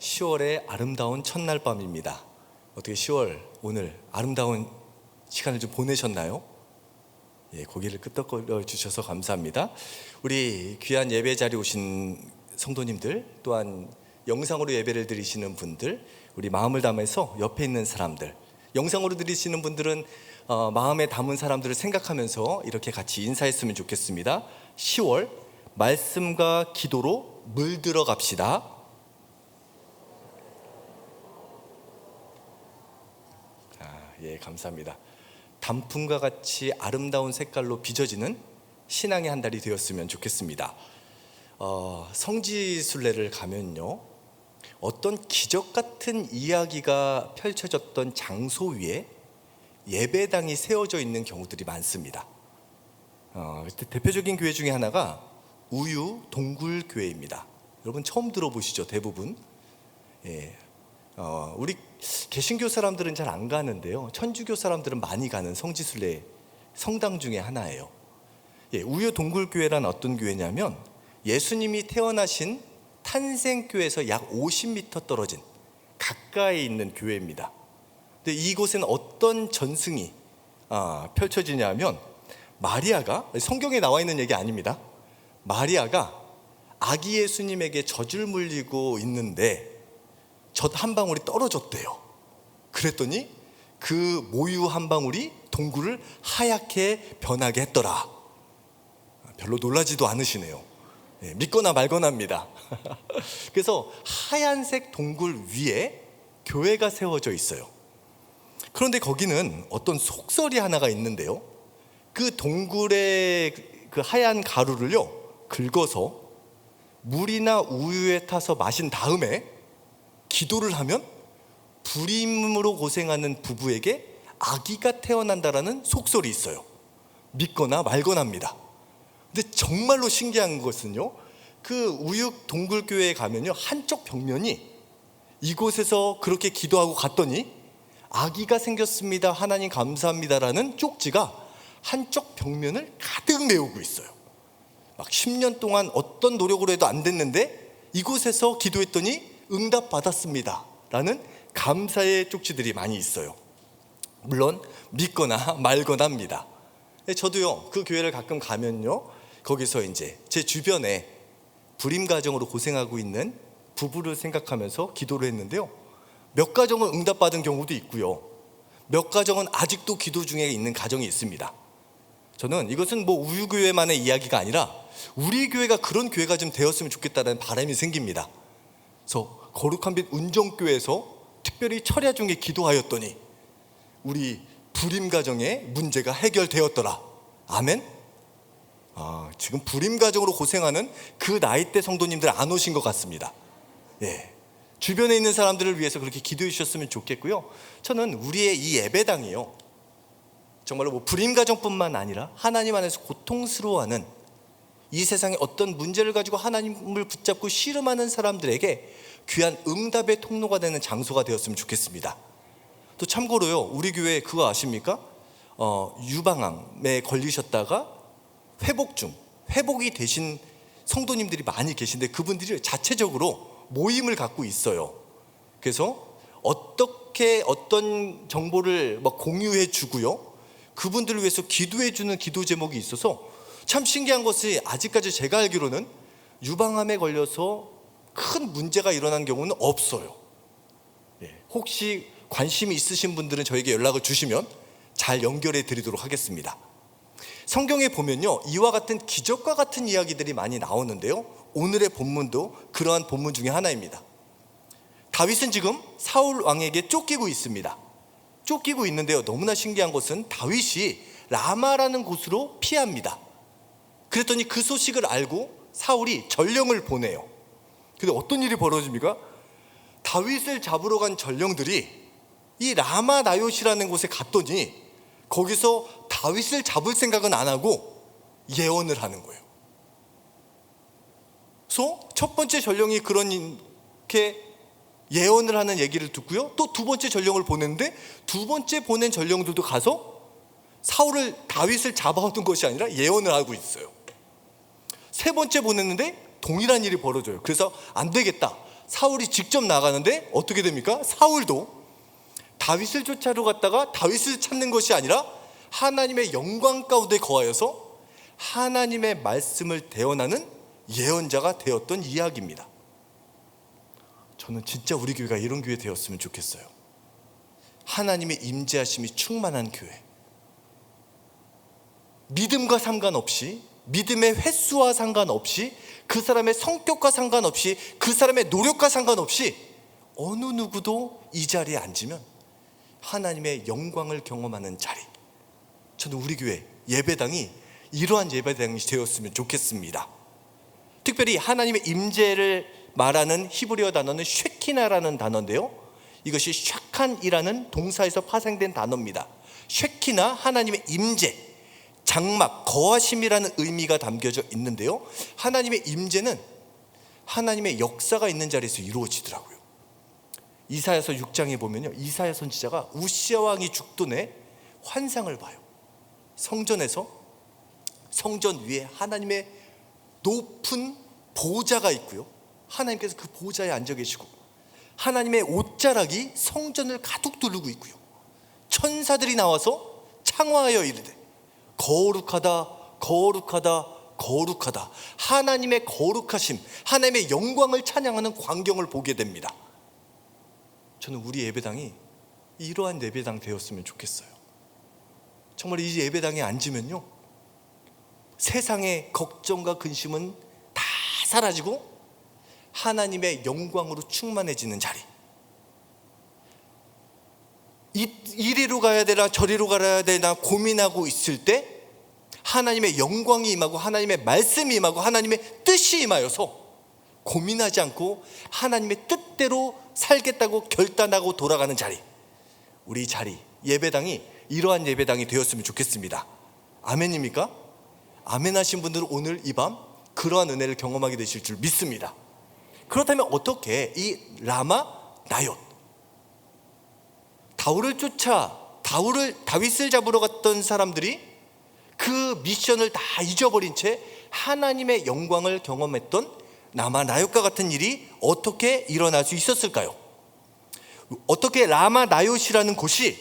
10월의 아름다운 첫날 밤입니다. 어떻게 10월 오늘 아름다운 시간을 좀 보내셨나요? 고개를 끄덕거려 주셔서 감사합니다. 우리 귀한 예배 자리에 오신 성도님들, 또한 영상으로 예배를 드리시는 분들, 우리 마음을 담아서 옆에 있는 사람들, 영상으로 드리시는 분들은 마음에 담은 사람들을 생각하면서 이렇게 같이 인사했으면 좋겠습니다. 10월 말씀과 기도로 물들어 갑시다. 감사합니다. 단풍과 같이 아름다운 색깔로 빚어지는 신앙의 한 달이 되었으면 좋겠습니다. 성지순례를 가면요, 어떤 기적 같은 이야기가 펼쳐졌던 장소 위에 예배당이 세워져 있는 경우들이 많습니다. 대표적인 교회 중에 하나가 우유 동굴교회입니다. 여러분 처음 들어보시죠? 대부분. 우리 개신교 사람들은 잘 안 가는데요, 천주교 사람들은 많이 가는 성지순례 성당 중에 하나예요. 우유 동굴교회란 어떤 교회냐면 예수님이 태어나신 탄생교에서 약 50m 떨어진 가까이 있는 교회입니다. 근데 이곳에는 어떤 전승이 펼쳐지냐면, 마리아가, 성경에 나와 있는 얘기 아닙니다, 마리아가 아기 예수님에게 젖을 물리고 있는데 젖 한 방울이 떨어졌대요. 그랬더니 그 모유 한 방울이 동굴을 하얗게 변하게 했더라. 별로 놀라지도 않으시네요. 믿거나 말거나입니다. 그래서 하얀색 동굴 위에 교회가 세워져 있어요. 그런데 거기는 어떤 속설이 하나가 있는데요, 그 동굴의 그 하얀 가루를요 긁어서 물이나 우유에 타서 마신 다음에 기도를 하면 불임으로 고생하는 부부에게 아기가 태어난다라는 속설이 있어요. 믿거나 말거나입니다. 근데 정말로 신기한 것은요, 그 우육 동굴교회에 가면요, 한쪽 벽면이 이곳에서 그렇게 기도하고 갔더니 아기가 생겼습니다, 하나님 감사합니다라는 쪽지가 한쪽 벽면을 가득 메우고 있어요. 막 10년 동안 어떤 노력으로 해도 안 됐는데 이곳에서 기도했더니 응답 받았습니다 라는 감사의 쪽지들이 많이 있어요. 물론 믿거나 말거나입니다. 저도요, 그 교회를 가끔 가면요, 거기서 이제 제 주변에 불임 가정으로 고생하고 있는 부부를 생각하면서 기도를 했는데요, 몇 가정은 응답받은 경우도 있고요, 몇 가정은 아직도 기도 중에 있는 가정이 있습니다. 저는 이것은 우유교회만의 이야기가 아니라 우리 교회가 그런 교회가 좀 되었으면 좋겠다는 바람이 생깁니다. 그래서 거룩한 빛 운정교회에서 특별히 철야 중에 기도하였더니 우리 불임 가정의 문제가 해결되었더라. 아멘. 지금 불임 가정으로 고생하는 그 나이대 성도님들 안 오신 것 같습니다. 주변에 있는 사람들을 위해서 그렇게 기도해 주셨으면 좋겠고요, 저는 우리의 이 예배당이요, 정말로 불임 가정뿐만 아니라 하나님 안에서 고통스러워하는 이 세상에 어떤 문제를 가지고 하나님을 붙잡고 씨름하는 사람들에게 귀한 응답의 통로가 되는 장소가 되었으면 좋겠습니다. 또 참고로요, 우리 교회 그거 아십니까? 유방암에 걸리셨다가 회복이 되신 성도님들이 많이 계신데 그분들이 자체적으로 모임을 갖고 있어요. 그래서 어떤 정보를 공유해 주고요, 그분들을 위해서 기도해 주는 기도 제목이 있어서 참 신기한 것이, 아직까지 제가 알기로는 유방암에 걸려서 큰 문제가 일어난 경우는 없어요. 혹시 관심이 있으신 분들은 저에게 연락을 주시면 잘 연결해 드리도록 하겠습니다. 성경에 보면요, 이와 같은 기적과 같은 이야기들이 많이 나오는데요, 오늘의 본문도 그러한 본문 중에 하나입니다. 다윗은 지금 사울 왕에게 쫓기고 있습니다. 쫓기고 있는데요, 너무나 신기한 것은 다윗이 라마라는 곳으로 피합니다. 그랬더니 그 소식을 알고 사울이 전령을 보내요. 근데 어떤 일이 벌어집니까? 다윗을 잡으러 간 전령들이 이 라마 나요시라는 곳에 갔더니 거기서 다윗을 잡을 생각은 안 하고 예언을 하는 거예요. 그래서 첫 번째 전령이 그렇게 예언을 하는 얘기를 듣고요, 또 두 번째 전령을 보냈는데 두 번째 보낸 전령들도 가서 다윗을 잡아오던 것이 아니라 예언을 하고 있어요. 세 번째 보냈는데 동일한 일이 벌어져요. 그래서 안 되겠다, 사울이 직접 나가는데 어떻게 됩니까? 사울도 다윗을 쫓아러 갔다가 다윗을 찾는 것이 아니라 하나님의 영광 가운데 거하여서 하나님의 말씀을 대언하는 예언자가 되었던 이야기입니다. 저는 진짜 우리 교회가 이런 교회 되었으면 좋겠어요. 하나님의 임재하심이 충만한 교회. 믿음과 상관없이, 믿음의 횟수와 상관없이, 그 사람의 성격과 상관없이, 그 사람의 노력과 상관없이 어느 누구도 이 자리에 앉으면 하나님의 영광을 경험하는 자리. 저는 우리 교회 예배당이 이러한 예배당이 되었으면 좋겠습니다. 특별히 하나님의 임재를 말하는 히브리어 단어는 쉐키나라는 단어인데요, 이것이 샤칸이라는 동사에서 파생된 단어입니다. 쉐키나, 하나님의 임재, 장막, 거하심이라는 의미가 담겨져 있는데요, 하나님의 임재는 하나님의 역사가 있는 자리에서 이루어지더라고요. 이사야서 6장에 보면요, 이사야 선지자가 우시아 왕이 죽던에 환상을 봐요. 성전에서, 성전 위에 하나님의 높은 보좌가 있고요, 하나님께서 그 보좌에 앉아 계시고 하나님의 옷자락이 성전을 가득 두르고 있고요, 천사들이 나와서 창화하여 이르되 거룩하다 거룩하다 거룩하다, 하나님의 거룩하심, 하나님의 영광을 찬양하는 광경을 보게 됩니다. 저는 우리 예배당이 이러한 예배당 되었으면 좋겠어요. 정말 이 예배당에 앉으면요, 세상의 걱정과 근심은 다 사라지고 하나님의 영광으로 충만해지는 자리. 이리로 가야 되나 저리로 가야 되나 고민하고 있을 때 하나님의 영광이 임하고 하나님의 말씀이 임하고 하나님의 뜻이 임하여서 고민하지 않고 하나님의 뜻대로 살겠다고 결단하고 돌아가는 자리. 우리 자리, 예배당이 이러한 예배당이 되었으면 좋겠습니다. 아멘입니까? 아멘 하신 분들은 오늘 이 밤 그러한 은혜를 경험하게 되실 줄 믿습니다. 그렇다면 어떻게 이 라마 나옳, 다윗을 잡으러 갔던 사람들이 그 미션을 다 잊어버린 채 하나님의 영광을 경험했던 라마 나옳과 같은 일이 어떻게 일어날 수 있었을까요? 어떻게 라마 나옳이라는 곳이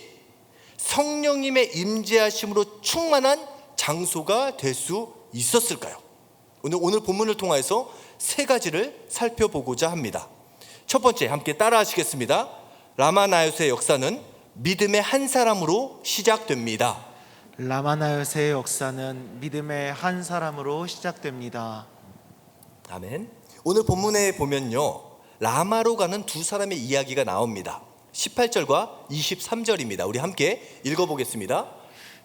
성령님의 임재하심으로 충만한 장소가 될 수 있었을까요? 오늘 본문을 통해서 세 가지를 살펴보고자 합니다. 첫 번째, 함께 따라 하시겠습니다. 라마 나옳의 역사는 믿음의 한 사람으로 시작됩니다. 라마 나옳의 역사는 믿음의 한 사람으로 시작됩니다. 아멘. 오늘 본문에 보면요, 라마로 가는 두 사람의 이야기가 나옵니다. 18절과 23절입니다. 우리 함께 읽어보겠습니다.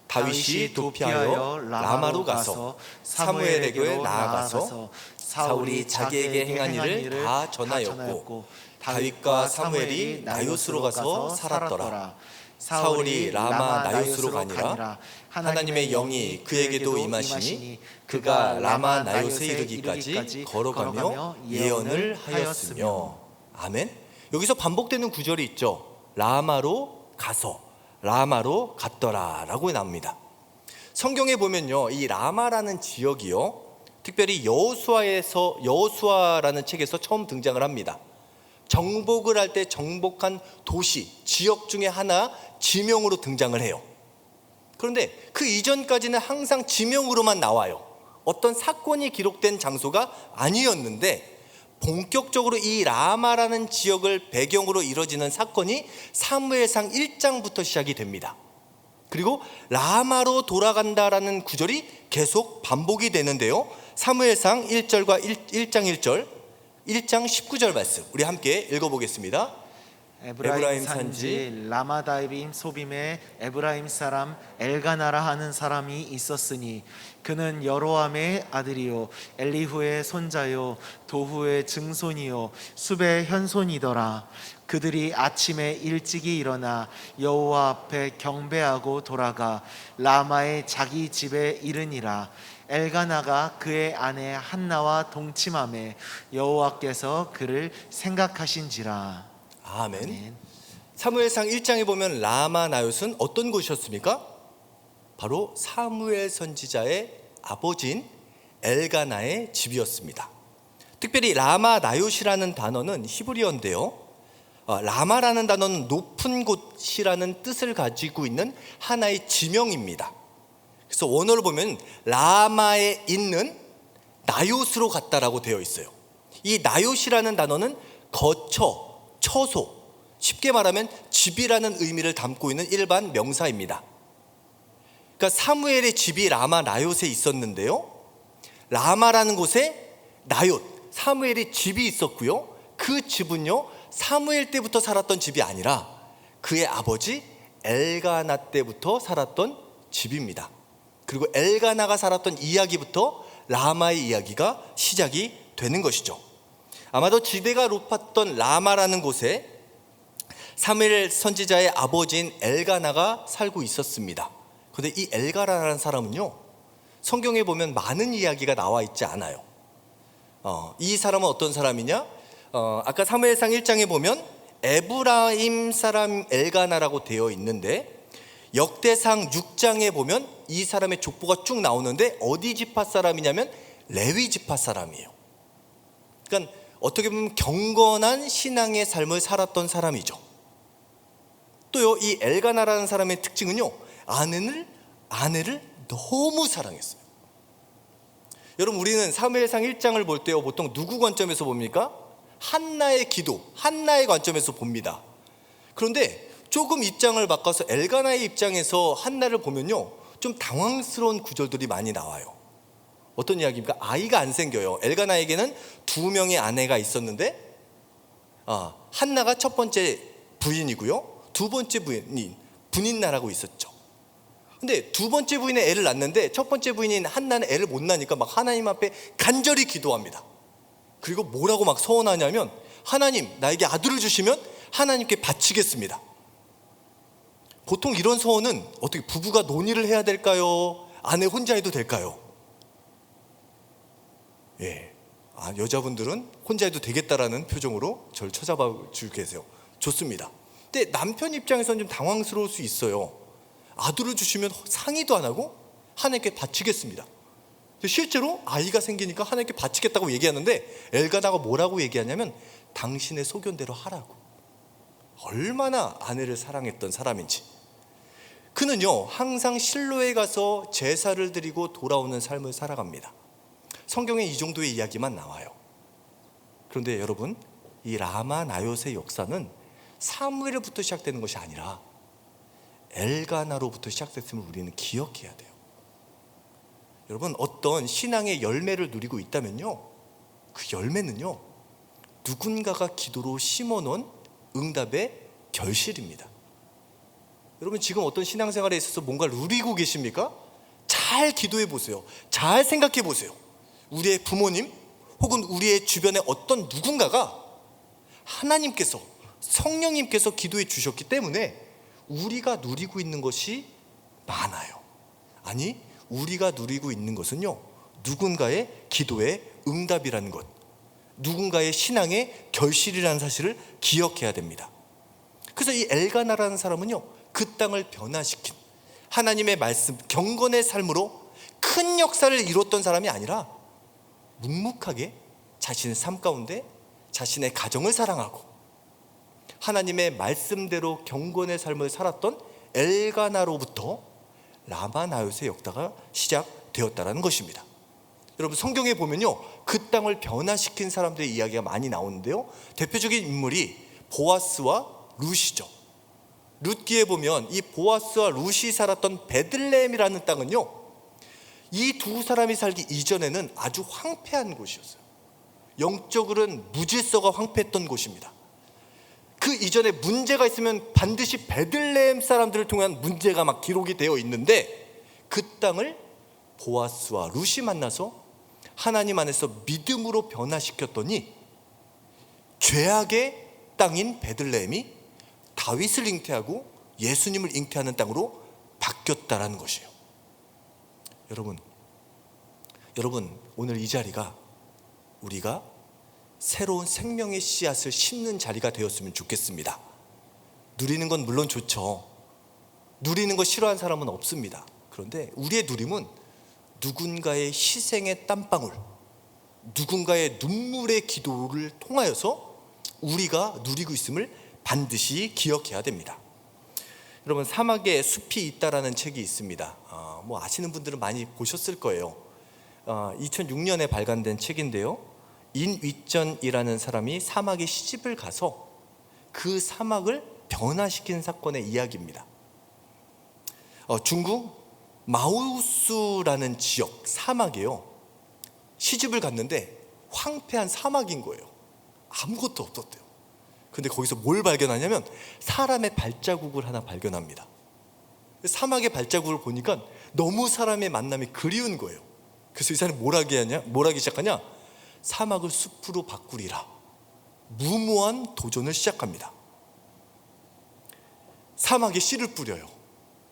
다윗이 도피하여 라마로 가서 사무엘에게 나아가서 사울이 자기에게 행한 일을 다 전하였고 다윗과 사무엘이 나옳으로 가서 살았더라. 사울이 라마 나옳으로 가니라 하나님의 영이 그에게도 임하시니 그가 라마 나옳에 이르기까지 걸어가며 예언을 하였으며. 아멘. 여기서 반복되는 구절이 있죠. 라마로 가서, 라마로 갔더라 라고 나옵니다. 성경에 보면요, 이 라마라는 지역이요, 특별히 여호수아라는 책에서 처음 등장을 합니다. 정복을 할 때 정복한 도시, 지역 중에 하나 지명으로 등장을 해요. 그런데 그 이전까지는 항상 지명으로만 나와요. 어떤 사건이 기록된 장소가 아니었는데 본격적으로 이 라마라는 지역을 배경으로 이루어지는 사건이 사무엘상 1장부터 시작이 됩니다. 그리고 라마로 돌아간다라는 구절이 계속 반복이 되는데요, 사무엘상 1절과 1장 1절, 1장 19절 말씀 우리 함께 읽어보겠습니다. 에브라임 산지 라마다임 소빔에 에브라임 사람 엘가나라 하는 사람이 있었으니 그는 여로함의 아들이요 엘리후의 손자요 도후의 증손이요 숲의 현손이더라. 그들이 아침에 일찍이 일어나 여호와 앞에 경배하고 돌아가 라마의 자기 집에 이르니라. 엘가나가 그의 아내 한나와 동침하매 여호와께서 그를 생각하신지라. 아멘. 아멘. 사무엘상 1장에 보면 라마 나옳은 어떤 곳이었습니까? 바로 사무엘 선지자의 아버지인 엘가나의 집이었습니다. 특별히 라마 나요시라는 단어는 히브리어인데요. 라마라는 단어는 높은 곳이라는 뜻을 가지고 있는 하나의 지명입니다. 그래서 원어를 보면 라마에 있는 나요스로 갔다라고 되어 있어요. 이 나요시라는 단어는 거처, 처소, 쉽게 말하면 집이라는 의미를 담고 있는 일반 명사입니다. 그러니까 사무엘의 집이 라마 나요스에 있었는데요, 라마라는 곳에 나요스, 사무엘의 집이 있었고요, 그 집은요 사무엘 때부터 살았던 집이 아니라 그의 아버지 엘가나 때부터 살았던 집입니다. 그리고 엘가나가 살았던 이야기부터 라마의 이야기가 시작이 되는 것이죠. 아마도 지대가 높았던 라마라는 곳에 사무엘 선지자의 아버지인 엘가나가 살고 있었습니다. 그런데 이 엘가나라는 사람은요, 성경에 보면 많은 이야기가 나와 있지 않아요. 이 사람은 어떤 사람이냐? 아까 사무엘상 1장에 보면 에브라임 사람 엘가나라고 되어 있는데, 역대상 6장에 보면 이 사람의 족보가 쭉 나오는데 어디 지파 사람이냐면 레위 지파 사람이에요. 그러니까 어떻게 보면 경건한 신앙의 삶을 살았던 사람이죠. 또요, 이 엘가나라는 사람의 특징은요, 아내를 너무 사랑했어요. 여러분, 우리는 사무엘상 1장을 볼 때요, 보통 누구 관점에서 봅니까? 한나의 기도, 한나의 관점에서 봅니다. 그런데 조금 입장을 바꿔서 엘가나의 입장에서 한나를 보면요, 좀 당황스러운 구절들이 많이 나와요. 어떤 이야기입니까? 아이가 안 생겨요. 엘가나에게는 2명의 아내가 있었는데, 한나가 첫 번째 부인이고요, 두 번째 부인인 분인나라고 있었죠. 근데 두 번째 부인의 애를 낳는데 첫 번째 부인인 한나는 애를 못 낳으니까 막 하나님 앞에 간절히 기도합니다. 그리고 뭐라고 막 서원하냐면, 하나님, 나에게 아들을 주시면 하나님께 바치겠습니다. 보통 이런 서원은 어떻게 부부가 논의를 해야 될까요? 아내 혼자 해도 될까요? 여자분들은 혼자 해도 되겠다라는 표정으로 저를 쳐다봐 주고 계세요. 좋습니다. 근데 남편 입장에서는 좀 당황스러울 수 있어요. 아들을 주시면 상의도 안 하고 하나님께 바치겠습니다. 실제로 아이가 생기니까 하나님께 바치겠다고 얘기하는데, 엘가나가 뭐라고 얘기하냐면 당신의 소견대로 하라고. 얼마나 아내를 사랑했던 사람인지. 그는요, 항상 실로에 가서 제사를 드리고 돌아오는 삶을 살아갑니다. 성경에 이 정도의 이야기만 나와요. 그런데 여러분, 이 라마 나요스의 역사는 사무엘부터 시작되는 것이 아니라 엘가나로부터 시작됐음을 우리는 기억해야 돼요. 여러분, 어떤 신앙의 열매를 누리고 있다면요, 그 열매는요, 누군가가 기도로 심어놓은 응답의 결실입니다. 여러분, 지금 어떤 신앙생활에 있어서 뭔가 누리고 계십니까? 잘 기도해 보세요. 잘 생각해 보세요. 우리의 부모님 혹은 우리의 주변의 어떤 누군가가 하나님께서, 성령님께서 기도해 주셨기 때문에 우리가 누리고 있는 것이 많아요. 아니, 우리가 누리고 있는 것은요, 누군가의 기도의 응답이라는 것, 누군가의 신앙의 결실이라는 사실을 기억해야 됩니다. 그래서 이 엘가나라는 사람은요, 그 땅을 변화시킨 하나님의 말씀, 경건의 삶으로 큰 역사를 이뤘던 사람이 아니라 묵묵하게 자신의 삶 가운데 자신의 가정을 사랑하고 하나님의 말씀대로 경건의 삶을 살았던 엘가나로부터 라마 나요스의 역사가 시작되었다는 것입니다. 여러분, 성경에 보면요, 그 땅을 변화시킨 사람들의 이야기가 많이 나오는데요, 대표적인 인물이 보아스와 룻이죠. 룻기에 보면 이 보아스와 룻이 살았던 베들레헴이라는 땅은요, 이 두 사람이 살기 이전에는 아주 황폐한 곳이었어요. 영적으로는 무질서가 황폐했던 곳입니다. 그 이전에 문제가 있으면 반드시 베들레헴 사람들을 통한 문제가 막 기록이 되어 있는데, 그 땅을 보아스와 룻이 만나서 하나님 안에서 믿음으로 변화시켰더니 죄악의 땅인 베들레헴이 다윗을 잉태하고 예수님을 잉태하는 땅으로 바뀌었다라는 것이에요. 여러분, 오늘 이 자리가 우리가 새로운 생명의 씨앗을 심는 자리가 되었으면 좋겠습니다. 누리는 건 물론 좋죠. 누리는 거 싫어하는 사람은 없습니다. 그런데 우리의 누림은 누군가의 희생의 땀방울, 누군가의 눈물의 기도를 통하여서 우리가 누리고 있음을 반드시 기억해야 됩니다. 여러분, 사막에 숲이 있다라는 책이 있습니다. 뭐 아시는 분들은 많이 보셨을 거예요. 2006년에 발간된 책인데요, 인위전이라는 사람이 사막에 시집을 가서 그 사막을 변화시킨 사건의 이야기입니다. 중국 마우스라는 지역 사막이에요. 시집을 갔는데 황폐한 사막인 거예요. 아무것도 없었대요. 근데 거기서 뭘 발견하냐면 사람의 발자국을 하나 발견합니다. 사막의 발자국을 보니까 너무 사람의 만남이 그리운 거예요. 그래서 이 사람이 뭘 하기 시작하냐? 사막을 숲으로 바꾸리라. 무모한 도전을 시작합니다. 사막에 씨를 뿌려요.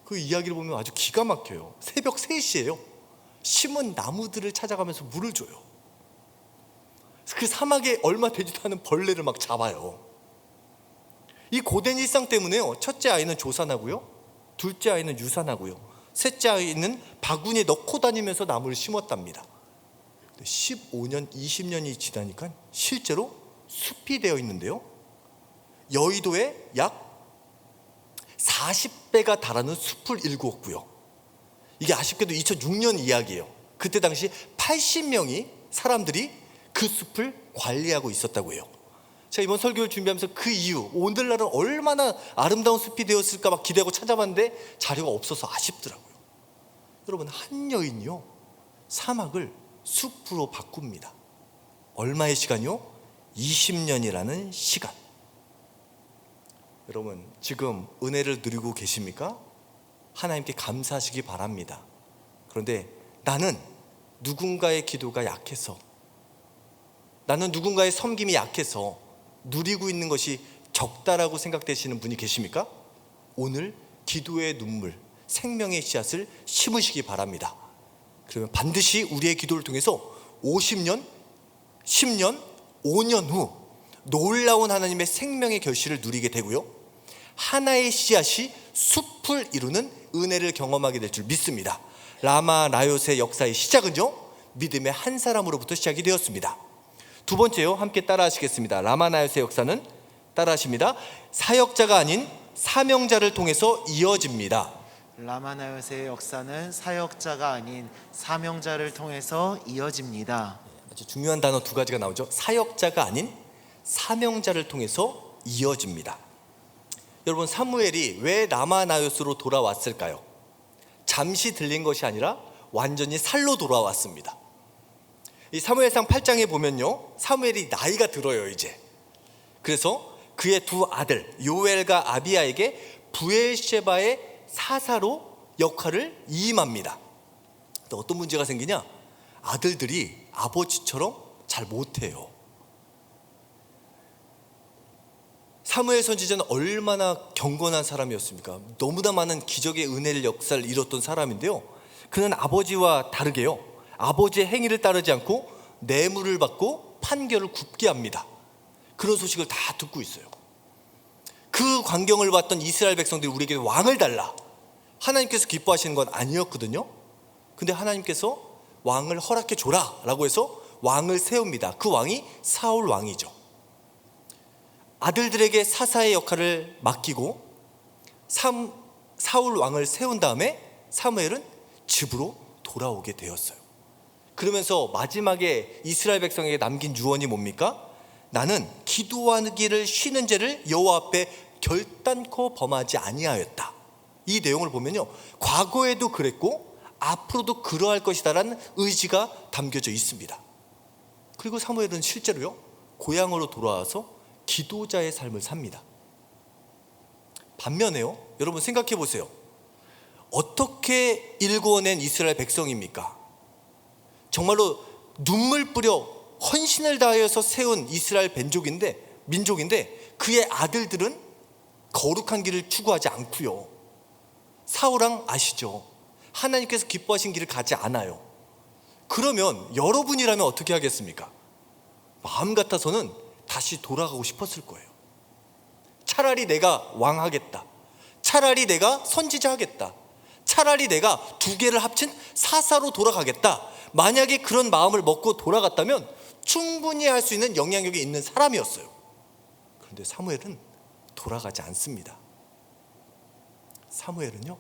그 이야기를 보면 아주 기가 막혀요. 새벽 3시에요. 심은 나무들을 찾아가면서 물을 줘요. 그 사막에 얼마 되지도 않은 벌레를 막 잡아요. 이 고된 일상 때문에요, 첫째 아이는 조산하고요, 둘째 아이는 유산하고요, 셋째 아이는 바구니에 넣고 다니면서 나무를 심었답니다. 15년, 20년이 지나니까 실제로 숲이 되어 있는데요, 여의도에 약 40배가 달하는 숲을 일구었고요. 이게 아쉽게도 2006년 이야기예요. 그때 당시 80명이 사람들이 그 숲을 관리하고 있었다고 해요. 제가 이번 설교를 준비하면서 그 이유, 오늘날은 얼마나 아름다운 숲이 되었을까 막 기대하고 찾아봤는데 자료가 없어서 아쉽더라고요. 여러분, 한 여인이요, 사막을 숲으로 바꿉니다. 얼마의 시간이요? 20년이라는 시간. 여러분, 지금 은혜를 누리고 계십니까? 하나님께 감사하시기 바랍니다. 그런데 나는 누군가의 기도가 약해서, 나는 누군가의 섬김이 약해서 누리고 있는 것이 적다라고 생각되시는 분이 계십니까? 오늘 기도의 눈물, 생명의 씨앗을 심으시기 바랍니다. 그러면 반드시 우리의 기도를 통해서 50년, 10년, 5년 후 놀라운 하나님의 생명의 결실을 누리게 되고요, 하나의 씨앗이 숲을 이루는 은혜를 경험하게 될 줄 믿습니다. 라마 라요스의 역사의 시작은요, 믿음의 한 사람으로부터 시작이 되었습니다. 두 번째요, 함께 따라 하시겠습니다. 라마 라요스의 역사는, 따라 하십니다, 사역자가 아닌 사명자를 통해서 이어집니다. 라마나요스의 역사는 사역자가 아닌 사명자를 통해서 이어집니다. 아주 중요한 단어 두 가지가 나오죠. 사역자가 아닌 사명자를 통해서 이어집니다. 여러분, 사무엘이 왜 라마나요스로 돌아왔을까요? 잠시 들린 것이 아니라 완전히 살로 돌아왔습니다. 이 사무엘상 8장에 보면요, 사무엘이 나이가 들어요 이제. 그래서 그의 두 아들 요엘과 아비야에게 브엘셰바의 사사로 역할을 이임합니다. 또 어떤 문제가 생기냐? 아들들이 아버지처럼 잘 못해요. 사무엘 선지자는 얼마나 경건한 사람이었습니까? 너무나 많은 기적의 은혜를, 역사를 이뤘던 사람인데요, 그는 아버지와 다르게요, 아버지의 행위를 따르지 않고 뇌물을 받고 판결을 굽게 합니다. 그런 소식을 다 듣고 있어요. 그 광경을 봤던 이스라엘 백성들이 우리에게 왕을 달라, 하나님께서 기뻐하시는 건 아니었거든요. 근데 하나님께서 왕을 허락해 줘라 라고 해서 왕을 세웁니다. 그 왕이 사울 왕이죠. 아들들에게 사사의 역할을 맡기고 사울 왕을 세운 다음에 사무엘은 집으로 돌아오게 되었어요. 그러면서 마지막에 이스라엘 백성에게 남긴 유언이 뭡니까? 나는 기도하기를 쉬는 죄를 여호와 앞에 결단코 범하지 아니하였다. 이 내용을 보면요, 과거에도 그랬고 앞으로도 그러할 것이다라는 의지가 담겨져 있습니다. 그리고 사무엘은 실제로요, 고향으로 돌아와서 기도자의 삶을 삽니다. 반면에요, 여러분 생각해 보세요. 어떻게 일궈낸 이스라엘 백성입니까? 정말로 눈물 뿌려 헌신을 다하여서 세운 이스라엘 민족인데 그의 아들들은 거룩한 길을 추구하지 않고요, 사울왕 아시죠? 하나님께서 기뻐하신 길을 가지 않아요. 그러면 여러분이라면 어떻게 하겠습니까? 마음 같아서는 다시 돌아가고 싶었을 거예요. 차라리 내가 왕하겠다, 차라리 내가 선지자 하겠다, 차라리 내가 두 개를 합친 사사로 돌아가겠다. 만약에 그런 마음을 먹고 돌아갔다면 충분히 할 수 있는 영향력이 있는 사람이었어요. 그런데 사무엘은 돌아가지 않습니다. 사무엘은요,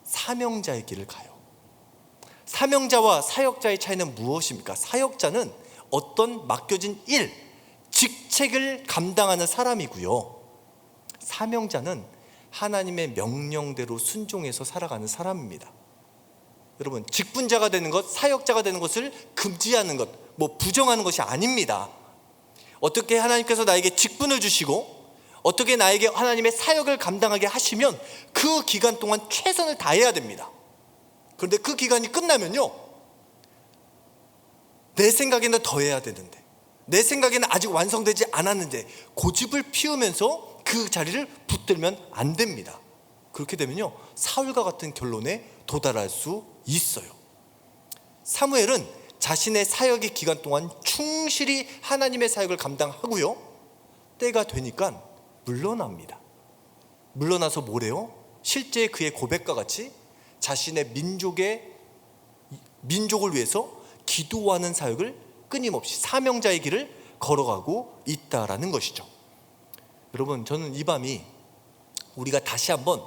사명자의 길을 가요. 사명자와 사역자의 차이는 무엇입니까? 사역자는 어떤 맡겨진 일, 직책을 감당하는 사람이고요, 사명자는 하나님의 명령대로 순종해서 살아가는 사람입니다. 여러분, 직분자가 되는 것, 사역자가 되는 것을 금지하는 것, 부정하는 것이 아닙니다. 어떻게 하나님께서 나에게 직분을 주시고 어떻게 나에게 하나님의 사역을 감당하게 하시면 그 기간 동안 최선을 다해야 됩니다. 그런데 그 기간이 끝나면요, 내 생각에는 더 해야 되는데, 내 생각에는 아직 완성되지 않았는데 고집을 피우면서 그 자리를 붙들면 안 됩니다. 그렇게 되면요, 사울과 같은 결론에 도달할 수 있어요. 사무엘은 자신의 사역의 기간 동안 충실히 하나님의 사역을 감당하고요, 때가 되니까 물러납니다. 물러나서 뭐래요? 실제 그의 고백과 같이 자신의 민족을 위해서 기도하는 사역을 끊임없이 사명자의 길을 걸어가고 있다라는 것이죠. 여러분, 저는 이 밤이 우리가 다시 한번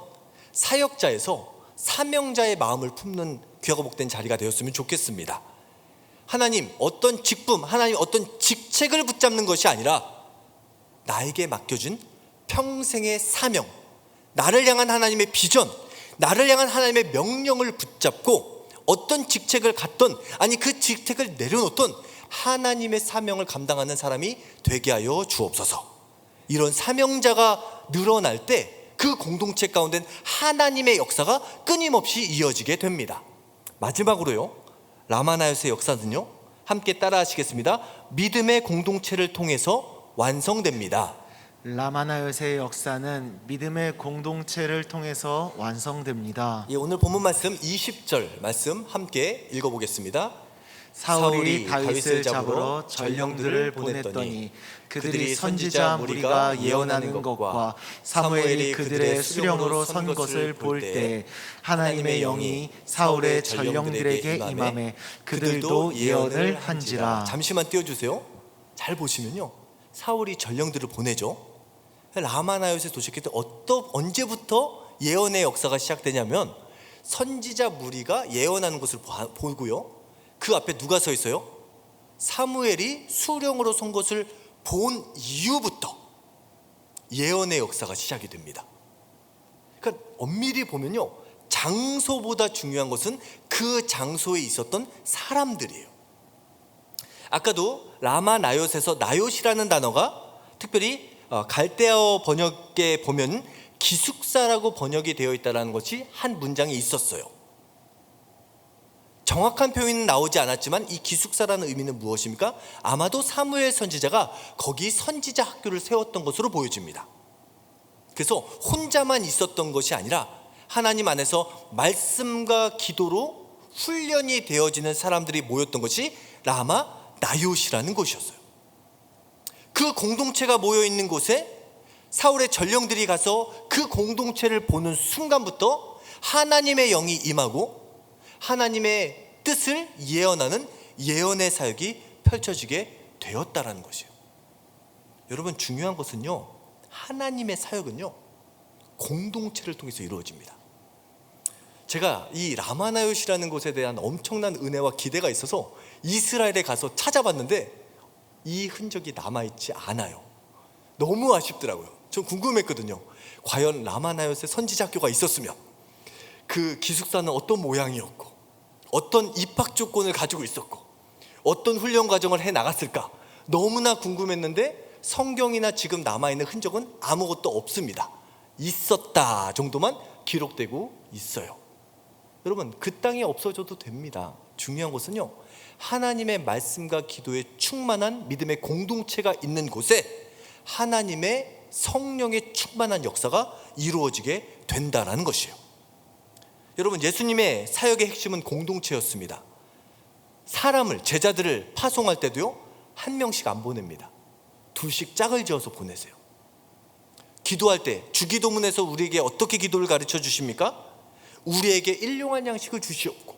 사역자에서 사명자의 마음을 품는 귀하고 복된 자리가 되었으면 좋겠습니다. 하나님 어떤 직분, 하나님 어떤 직책을 붙잡는 것이 아니라 나에게 맡겨진 평생의 사명, 나를 향한 하나님의 비전, 나를 향한 하나님의 명령을 붙잡고 어떤 직책을 갖던, 아니 그 직책을 내려놓던 하나님의 사명을 감당하는 사람이 되게 하여 주옵소서. 이런 사명자가 늘어날 때 그 공동체 가운데는 하나님의 역사가 끊임없이 이어지게 됩니다. 마지막으로요, 라마나요스의 역사는요, 함께 따라 하시겠습니다. 믿음의 공동체를 통해서 완성됩니다. 라마나요스의 역사는 믿음의 공동체를 통해서 완성됩니다. 오늘 본문 말씀 20절 말씀 함께 읽어보겠습니다. 사울이 다윗을 잡으러 전령들을 보냈더니 그들이 선지자 무리가 예언하는 것과 사무엘이 그들의 수령으로 선 것을 볼 때 하나님의 영이 사울의 전령들에게 임함에 그들도 예언을 한지라. 잠시만 띄워주세요. 잘 보시면요, 사울이 전령들을 보내죠. 라마나요스에 도착할 때 언제부터 예언의 역사가 시작되냐면 선지자 무리가 예언하는 것을 보고요, 그 앞에 누가 서 있어요? 사무엘이 수령으로 선 것을 본 이후부터 예언의 역사가 시작이 됩니다. 그러니까 엄밀히 보면요, 장소보다 중요한 것은 그 장소에 있었던 사람들이에요. 아까도 라마나요스에서 나요시라는 단어가 특별히 갈대아어 번역에 보면 기숙사라고 번역이 되어 있다는 것이 한 문장에 있었어요. 정확한 표현은 나오지 않았지만 이 기숙사라는 의미는 무엇입니까? 아마도 사무엘 선지자가 거기 선지자 학교를 세웠던 것으로 보여집니다. 그래서 혼자만 있었던 것이 아니라 하나님 안에서 말씀과 기도로 훈련이 되어지는 사람들이 모였던 것이 라마나요시라는 곳이었어요. 그 공동체가 모여있는 곳에 사울의 전령들이 가서 그 공동체를 보는 순간부터 하나님의 영이 임하고 하나님의 뜻을 예언하는 예언의 사역이 펼쳐지게 되었다라는 것이에요. 여러분, 중요한 것은요, 하나님의 사역은요, 공동체를 통해서 이루어집니다. 제가 이 라마나요시라는 곳에 대한 엄청난 은혜와 기대가 있어서 이스라엘에 가서 찾아봤는데 이 흔적이 남아있지 않아요. 너무 아쉽더라고요. 전 궁금했거든요. 과연 라마나요스에 선지자 학교가 있었으면 그 기숙사는 어떤 모양이었고 어떤 입학 조건을 가지고 있었고 어떤 훈련 과정을 해 나갔을까 너무나 궁금했는데 성경이나 지금 남아있는 흔적은 아무것도 없습니다. 있었다 정도만 기록되고 있어요. 여러분, 그 땅이 없어져도 됩니다. 중요한 것은요, 하나님의 말씀과 기도에 충만한 믿음의 공동체가 있는 곳에 하나님의 성령의 충만한 역사가 이루어지게 된다는 것이에요. 여러분, 예수님의 사역의 핵심은 공동체였습니다. 사람을, 제자들을 파송할 때도요, 한 명씩 안 보냅니다. 둘씩 짝을 지어서 보내세요. 기도할 때 주기도문에서 우리에게 어떻게 기도를 가르쳐 주십니까? 우리에게 일용할 양식을 주시옵고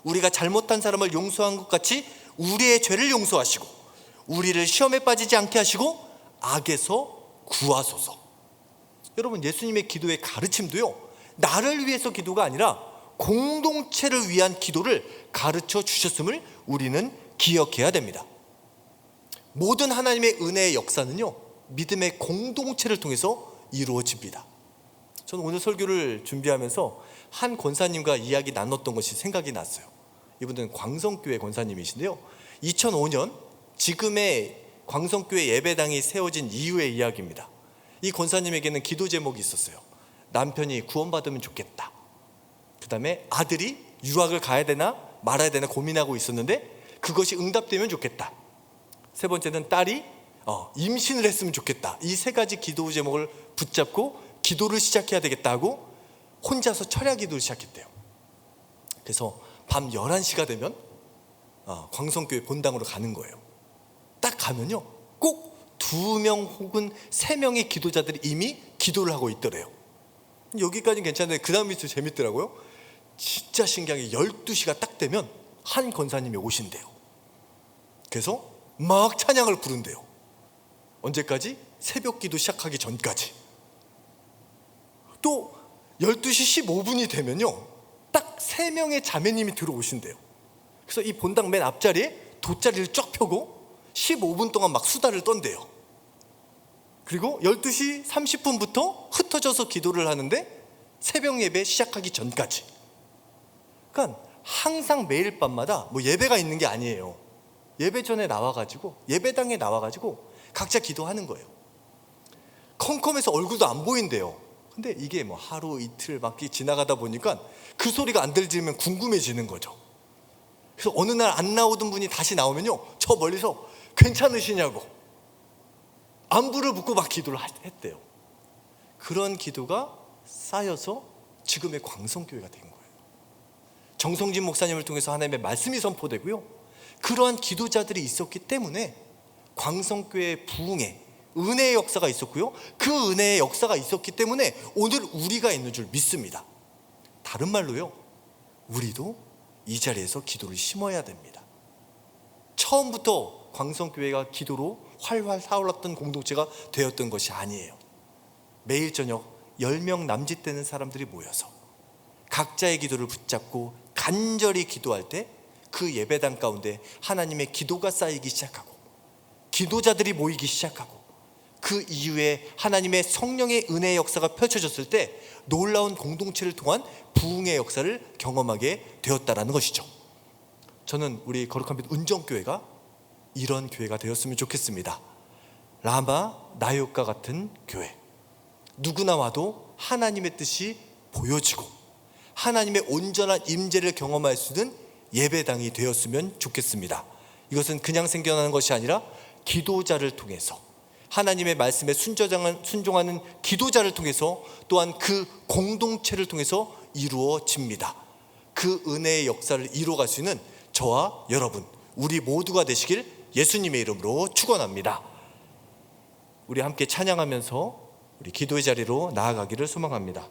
우리가 잘못한 사람을 용서한 것 같이 우리의 죄를 용서하시고 우리를 시험에 빠지지 않게 하시고 악에서 구하소서. 여러분, 예수님의 기도의 가르침도요, 나를 위해서 기도가 아니라 공동체를 위한 기도를 가르쳐 주셨음을 우리는 기억해야 됩니다. 모든 하나님의 은혜의 역사는요, 믿음의 공동체를 통해서 이루어집니다. 저는 오늘 설교를 준비하면서 한 권사님과 이야기 나눴던 것이 생각이 났어요. 이분은 광성교회 권사님이신데요, 2005년 지금의 광성교회 예배당이 세워진 이후의 이야기입니다. 이 권사님에게는 기도 제목이 있었어요. 남편이 구원받으면 좋겠다. 그 다음에 아들이 유학을 가야 되나 말아야 되나 고민하고 있었는데 그것이 응답되면 좋겠다. 세 번째는 딸이 임신을 했으면 좋겠다. 이 세 가지 기도 제목을 붙잡고 기도를 시작해야 되겠다 하고 혼자서 철야 기도를 시작했대요. 그래서 밤 11시가 되면 광성교회 본당으로 가는 거예요. 딱 가면요, 꼭 2명 혹은 3명의 기도자들이 이미 기도를 하고 있더래요. 여기까지는 괜찮은데 그 다음이 좀 재밌더라고요. 진짜 신기한 게 12시가 딱 되면 한 권사님이 오신대요. 그래서 막 찬양을 부른대요. 언제까지? 새벽 기도 시작하기 전까지. 또 12시 15분이 되면요, 딱 3명의 자매님이 들어오신대요. 그래서 이 본당 맨 앞자리에 돗자리를 쫙 펴고 15분 동안 막 수다를 떤대요. 그리고 12시 30분부터 흩어져서 기도를 하는데 새벽 예배 시작하기 전까지. 그러니까 항상 매일 밤마다 뭐 예배가 있는 게 아니에요. 예배 전에 나와가지고, 예배당에 나와가지고 각자 기도하는 거예요. 컴컴해서 얼굴도 안 보인대요. 근데 이게 뭐 하루 이틀 막 지나가다 보니까 그 소리가 안 들리면 궁금해지는 거죠. 그래서 어느 날 안 나오던 분이 다시 나오면요, 저 멀리서 괜찮으시냐고 안부를 묻고 막 기도를 했대요. 그런 기도가 쌓여서 지금의 광성교회가 된 거예요. 정성진 목사님을 통해서 하나님의 말씀이 선포되고요, 그러한 기도자들이 있었기 때문에 광성교회의 부흥에 은혜의 역사가 있었고요, 그 은혜의 역사가 있었기 때문에 오늘 우리가 있는 줄 믿습니다. 다른 말로요, 우리도 이 자리에서 기도를 심어야 됩니다. 처음부터 광성교회가 기도로 활활 타올랐던 공동체가 되었던 것이 아니에요. 매일 저녁 10명 남짓되는 사람들이 모여서 각자의 기도를 붙잡고 간절히 기도할 때 그 예배당 가운데 하나님의 기도가 쌓이기 시작하고 기도자들이 모이기 시작하고 그 이후에 하나님의 성령의 은혜의 역사가 펼쳐졌을 때 놀라운 공동체를 통한 부흥의 역사를 경험하게 되었다라는 것이죠. 저는 우리 거룩한 빛 은정교회가 이런 교회가 되었으면 좋겠습니다. 라마 나요카 같은 교회, 누구나 와도 하나님의 뜻이 보여지고 하나님의 온전한 임재를 경험할 수 있는 예배당이 되었으면 좋겠습니다. 이것은 그냥 생겨나는 것이 아니라 기도자를 통해서, 하나님의 말씀에 순종하는 기도자를 통해서, 또한 그 공동체를 통해서 이루어집니다. 그 은혜의 역사를 이루어갈 수 있는 저와 여러분, 우리 모두가 되시길 예수님의 이름으로 축원합니다. 우리 함께 찬양하면서 우리 기도의 자리로 나아가기를 소망합니다.